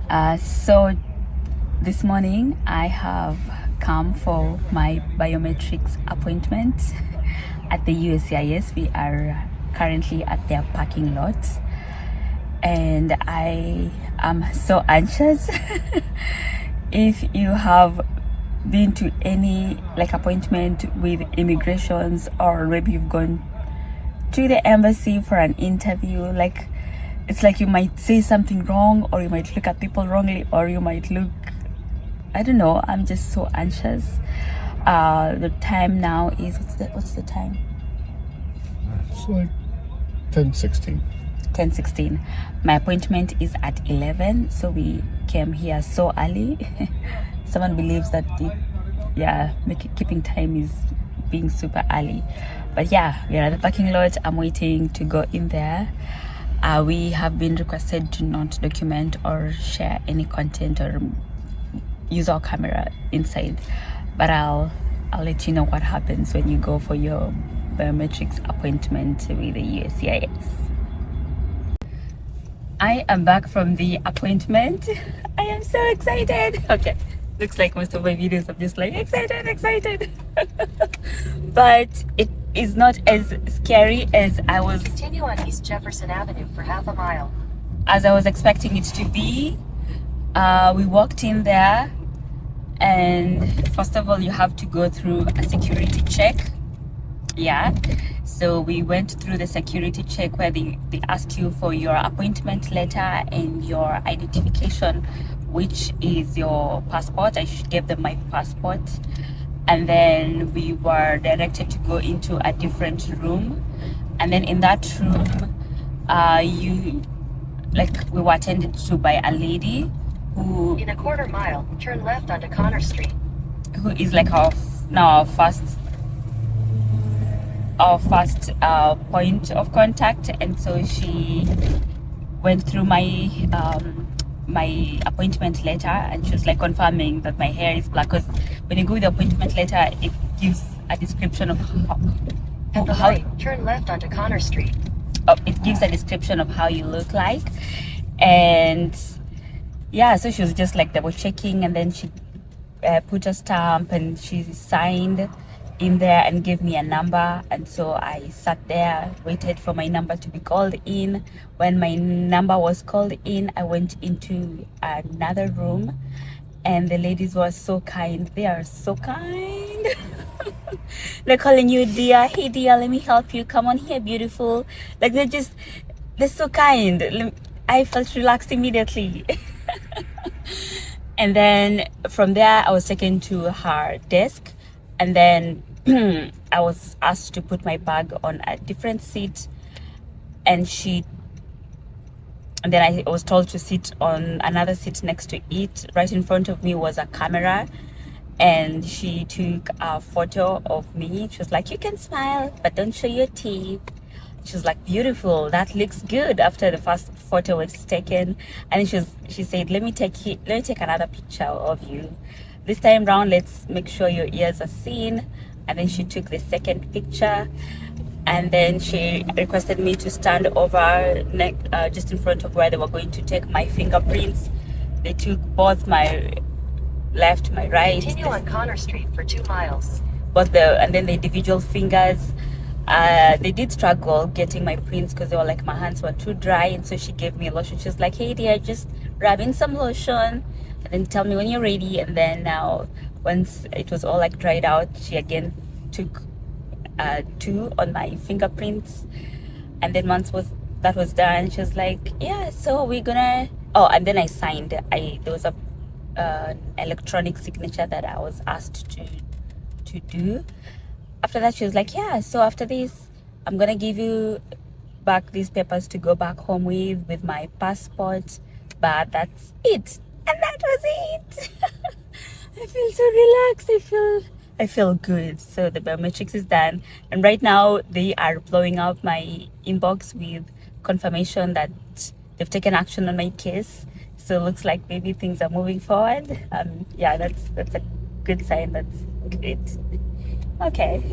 So this morning I have come for my biometrics appointment at the USCIS. We are currently at their parking lot and I am so anxious. If you have been to any appointment with immigrations, or maybe you've gone to the embassy for an interview, it's like you might say something wrong, or you might look at people wrongly, or you might look, I don't know. I'm just so anxious. The time now is, what's the time? It's like 10:16. 10:16. My appointment is at 11, so we came here so early. Someone believes that keeping time is being super early, but yeah, we're at the parking lot. I'm waiting to go in there. We have been requested to not document or share any content or use our camera inside, but I'll let you know what happens when you go for your biometrics appointment with the USCIS. I am back from the appointment. I am so excited. Okay, looks like most of my videos I'm just like excited. But it is not as scary as I was. Continue on East Jefferson Avenue for half a mile. As I was expecting it to be. We walked in there, and first of all you have to go through a security check. So we went through the security check where they asked you for your appointment letter and your identification, which is your passport. I gave them my passport, and then we were directed to go into a different room, and then in that room we were attended to by a lady who, in a quarter mile, turn left onto Connor Street, who is like our first point of contact. And so she went through my my appointment letter, and she was like confirming that my hair is black, because when you go with the appointment letter it gives a description of how turn left onto Connor Street. It gives a description of how you look like. And so she was just like double checking, and then she put a stamp and she signed in there and gave me a number. And so I sat there, waited for my number to be called in. When my number was called in, I went into another room, and the ladies were so kind. They are so kind. They're calling you dear. Hey dear, let me help you, come on here, beautiful. They're so kind. I felt relaxed immediately. And then from there I was taken to her desk, and then I was asked to put my bag on a different seat, and then I was told to sit on another seat next to it. Right in front of me was a camera, and she took a photo of me. She was like, you can smile but don't show your teeth. She was like, beautiful, that looks good, after the first photo was taken. And she said, let me take another picture of you. This time round, let's make sure your ears are seen. And then she took the second picture, and then she requested me to stand over just in front of where they were going to take my fingerprints. They took both my left, my right. Continue on Connor Street for 2 miles. And then the individual fingers. They did struggle getting my prints because they were like, my hands were too dry, and so she gave me a lotion. She was like, hey dear, just rub in some lotion and then tell me when you're ready. And then now, once it was all like dried out, she again took 2 on my fingerprints. And then once that was done, she was like, yeah, so we're gonna and then I signed. There was an electronic signature that I was asked to do. After that, she was like, yeah, so after this I'm gonna give you back these papers to go back home with my passport. But that's it. And that was it. I feel so relaxed. I feel good. So the biometrics is done, and right now they are blowing up my inbox with confirmation that they've taken action on my case. So it looks like maybe things are moving forward. That's a good sign. That's great. Okay.